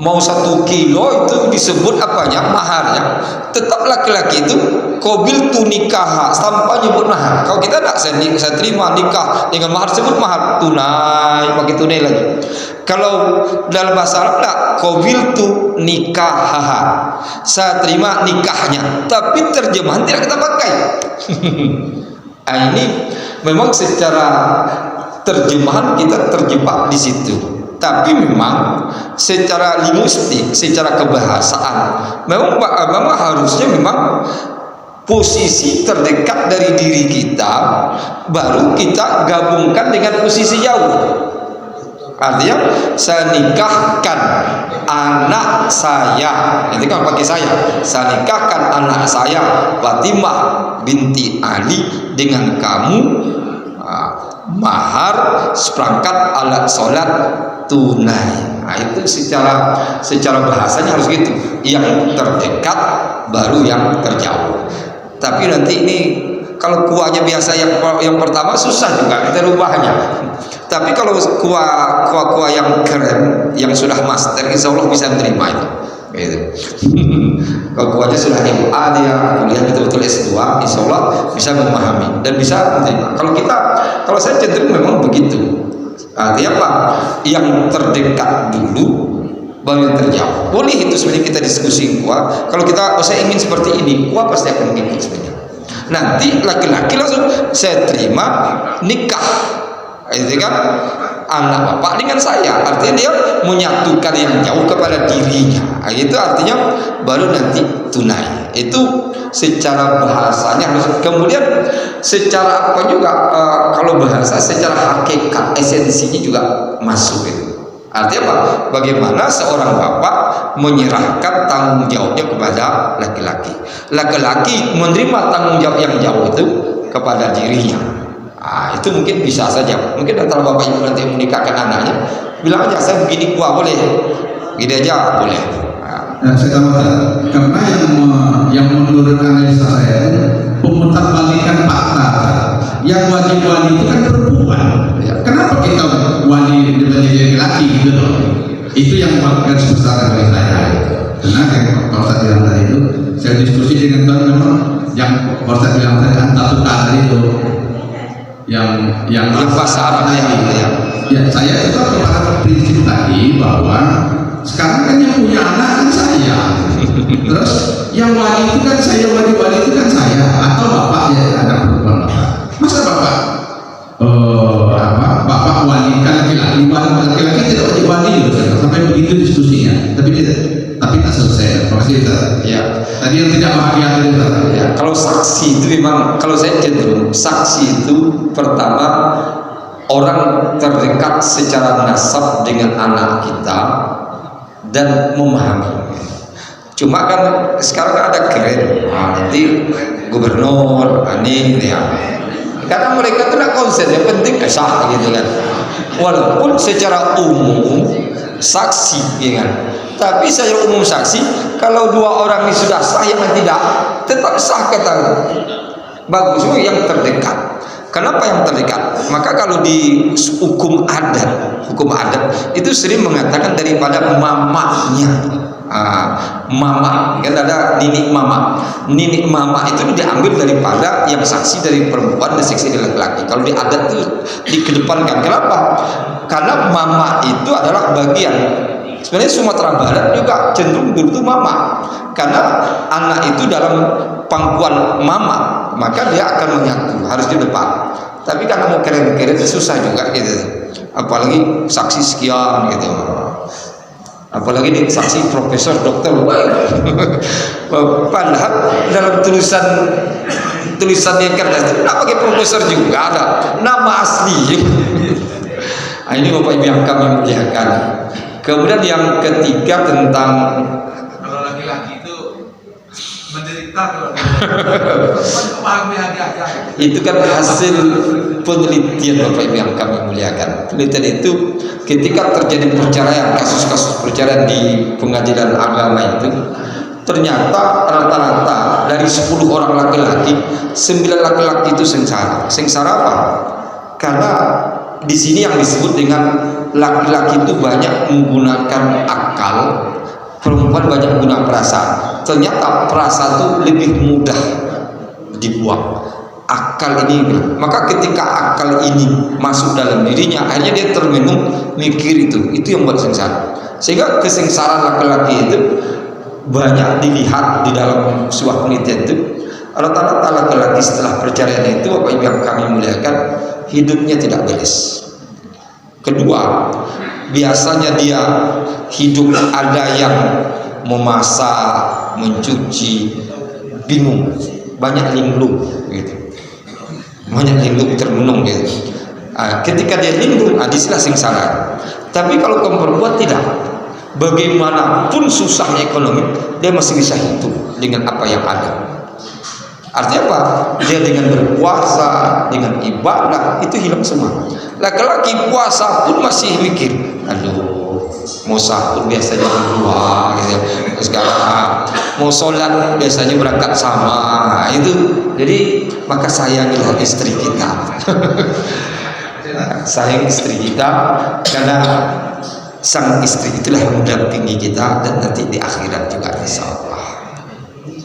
Speaker 2: Mau 1 kilo itu disebut apanya, maharnya. Tetap laki-laki itu qabil tu nikaha sampai nyebut mahar. Kalau kita tidak, saya terima nikah dengan mahar, sebut mahar tunai, pakai tunai lagi. Kalau dalam bahasa Arab tidak, qabil tu nikahaha, saya terima nikahnya, tapi terjemahan tidak kita pakai. Nah, ini memang secara terjemahan kita terjebak di situ. Tapi memang secara linguistik, secara kebahasaan, memang harusnya memang posisi terdekat dari diri kita baru kita gabungkan dengan posisi jauh. Artinya saya nikahkan anak saya, itu kan pakai saya nikahkan anak saya Fatimah binti Ali dengan kamu, mahar seperangkat alat sholat tunai. Nah, itu secara bahasanya harus gitu, yang terdekat baru yang terjauh. Tapi nanti ini kalau kuahnya biasa yang pertama susah juga kita rubahnya. Tapi kalau kuah yang keren, yang sudah master, insya Allah bisa menerima itu. Gitu. Kalau kuahnya sudah MA, dia kuliah betul-betul S2, insya Allah bisa memahami dan bisa menerima. Kalau saya cenderung memang begitu. Artinya apa? Yang terdekat dulu baru yang terjauh. Boleh itu sebenarnya kita diskusi kuah. Kalau kita, saya ingin seperti ini, kuah pasti akan mengikut sebenarnya. Nanti laki-laki langsung saya terima nikah. Itu kan anak bapak dengan saya, artinya dia menyatukan yang jauh kepada dirinya. Itu artinya baru nanti tunai. Itu secara bahasanya harus. Kemudian secara apa juga, kalau bahasa secara hakikat esensinya juga masuk itu. Artinya apa? Bagaimana seorang bapak menyerahkan tanggung jawabnya kepada laki-laki. Laki-laki menerima tanggung jawab yang jauh itu kepada dirinya. Nah, itu mungkin bisa saja. Mungkin antara bapak ibu nanti menikahkan anaknya, bilang aja saya begini kuah boleh, gini aja boleh.
Speaker 3: Dan saya tambahkan, karena yang menurut analisa saya pemutarbalikan fakta, yang wajib wali itu kan perempuan. Ya. Kenapa kita wali menjadi laki gitu loh? Itu yang garis besar bagi saya. Karena yang Pak Ustadz bilang tadi itu, saya diskusi dengan teman-teman yang Pak Ustadz bilang tadi antara tadi itu. Yang bahasa Arab ya, saya itu kepada prinsip tadi bahwa sekarang kan yang punya anak kan saya, terus yang wali itu kan saya, wali itu kan saya, atau bapak ya, ada perempuan bapak, masa bapak bapak wali bahagia tadi.
Speaker 2: Ya, kalau saksi itu memang, kalau saya cenderung saksi itu pertama orang terdekat secara nasab dengan anak kita dan memahami. Cuma kan sekarang kan ada keren, nanti gubernur, ini ya. Karena mereka tidak konsen, yang penting sah gitu kan. Walaupun secara umum saksi, ya kan. Tapi saya umum saksi, kalau dua orang ini sudah sah, yang tidak tetap sah kata. Bagus yang terdekat. Kenapa yang terdekat? Maka kalau di hukum adat itu sering mengatakan daripada mamanya. Mama, kan ada ninik mama. Ninik mama itu diambil daripada yang saksi dari perempuan dan saksi dari laki-laki. Kalau di adat itu dikedepankan. Kenapa? Karena mama itu adalah bagian. Sebenarnya Sumatera Barat juga cenderung dulu itu mama. Karena anak itu dalam pangkuan mama, maka dia akan menyatu, harus di depan. Tapi karena mau keren-keren susah juga gitu. Apalagi saksi sekian gitu. Apalagi nih saksi profesor dokter padahal dalam tulisan yang kertas itu tidak pakai profesor juga, ada nama asli. Nah, ini Bapak Ibu yang kami muliakan. Kemudian yang ketiga tentang
Speaker 4: kalau laki-laki itu menderita kalau
Speaker 2: itu kan hasil penelitian Bapak Ibu yang kami muliakan. Penelitian itu ketika terjadi perceraian, kasus-kasus perceraian di pengadilan agama itu, ternyata rata-rata dari 10 orang laki-laki 9 laki-laki itu sengsara. Sengsara apa? Karena di sini yang disebut dengan laki-laki itu banyak menggunakan akal, perempuan banyak menggunakan perasaan. Ternyata perasaan itu lebih mudah dibuang. Akal ini, maka ketika akal ini masuk dalam dirinya, akhirnya dia termenung mikir itu yang buat sengsara. Sehingga kesengsaraan laki-laki itu banyak dilihat di dalam sebuah penelitian itu. Rata-rata laki-laki setelah perceraian itu, Bapak Ibu yang kami muliakan, hidupnya tidak beres. Kedua, biasanya dia hidup ada yang memasak, mencuci, bingung, banyak linglung gitu. Banyak linglung termenung gitu. Ketika dia linglung, disitulah sengsara. Tapi kalau kaum perempuan tidak, bagaimanapun susahnya ekonomi, dia masih bisa hidup dengan apa yang ada. Artinya apa? Dia dengan berpuasa, dengan ibadah itu hilang semua. Laki-laki puasa pun masih mikir, aduh, mau sahur biasanya berdua, gitu. Sekarang mau sholat biasanya berangkat sama, itu. Jadi maka sayangilah istri kita. Sayang istri kita, karena sang istri itulah yang mendampingi kita dan nanti di akhirat juga insyaallah.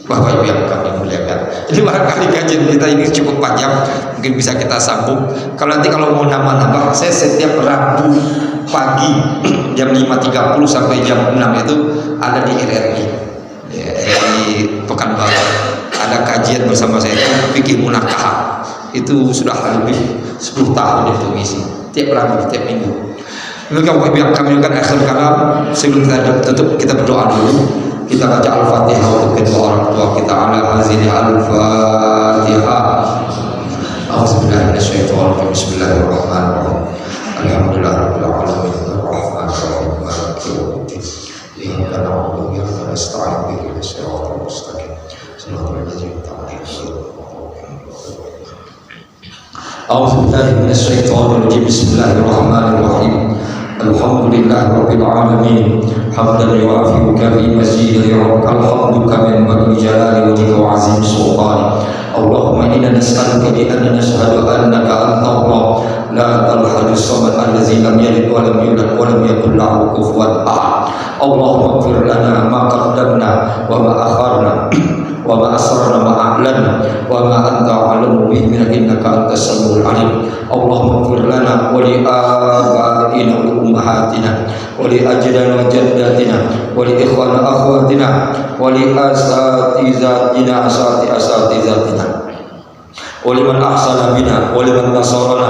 Speaker 2: Bapak Ibu yang kami muliakan, ini barangkali kajian kita ini cukup panjang, mungkin bisa kita sambung. Kalau mau nambah-nambah, saya setiap Rabu pagi jam 5.30 sampai jam 6 itu ada di RRI, ya, di Pekanbaru. Ada kajian bersama saya itu fikih munakaha. Itu sudah lebih 10 tahun itu mengisi tiap Rabu, tiap minggu. Maka Bapak Ibu yang kami muliakan, akhir kalam sebelum kita tutup, kita berdoa dulu. Kita baca Al-Fatihah untuk kedua orang tua kita. Ala hazini Al-Fatihah. A'udzubillahi minasyaitonir rajim. Bismillahirrahmanirrahim. Alhamdulillahirabbil alamin. Arrahmanirrahim. Maliki yaumiddin. Iyyaka na'budu wa iyyaka nasta'in. Ihdinas siratal mustaqim. Shiratal ladzina an'amta 'alaihim. A'udzubillahi minasyaitonir rajim. Bismillahirrahmanirrahim. Alhamdulillah Rabbil Alamin. Hamdan yuafi'uka fi mazidi alhamduka min bagi jalali wajhika wa azim sultani. Allahumma inna nas'aluka bi anna nashhadu annaka anta Allah la al-ahad as-samad allazi lam yalid wa lam yulad wa lam yakul lahu kufuwan ahad. Allahumma ighfir lana ma qaddamna wa ma akharna wa ma asrarna ma a'lanna wa ma anta 'alamu bihi innaka antas samiul alim. Allahumma ighfir lana wa li abaina wa ummahatina wa li ajdadina wa jaddatina wa li ikhwana akhwatina wa li asatizatina asatizatina wa ولمن أحسن بنا ولمن نصرنا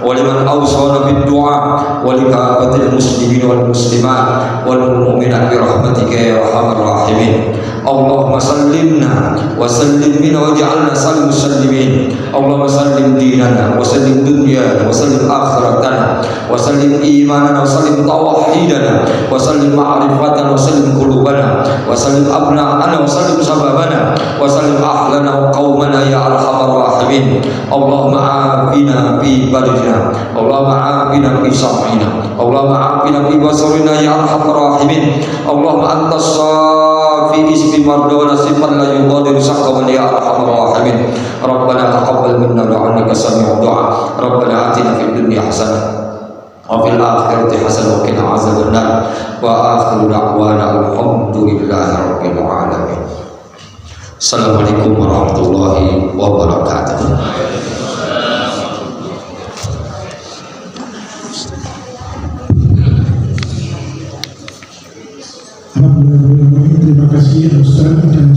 Speaker 2: ولمن أوصانا بالدعاء ولكافة المسلمين والمسلمات والمؤمنات برحمتك يا أرحم الراحمين. اللهم سلمنا وسلم بنا واجعلنا سلم مسلمين. اللهم سلم ديننا وسلم دنيانا وسلم آخرتنا وسلم إيماننا وسلم توحيدنا وسلم معرفتنا وسلم قلوبنا وسلم أبناءنا وسلم شبابنا وسلم أهلنا وقومنا يا أرحم الراحمين. اللهم عافنا في بلدنا اللهم عافنا في سمعنا اللهم عافنا في بصرنا يا أرحم الراحمين. اللهم أنت الصافي اسم مرضانا صفا لا يغادر سقما يا أرحم الراحمين. ربنا تقبل منا إنك سميع الدعاء. ربنا آتنا في الدنيا حسنة وفي الآخرة حسنة وقنا عذاب النار. وآخر دعوانا الحمد لله رب العالمين. Assalamualaikum warahmatullahi wabarakatuh.
Speaker 1: Alhamdulillah, terima kasih Ustaz.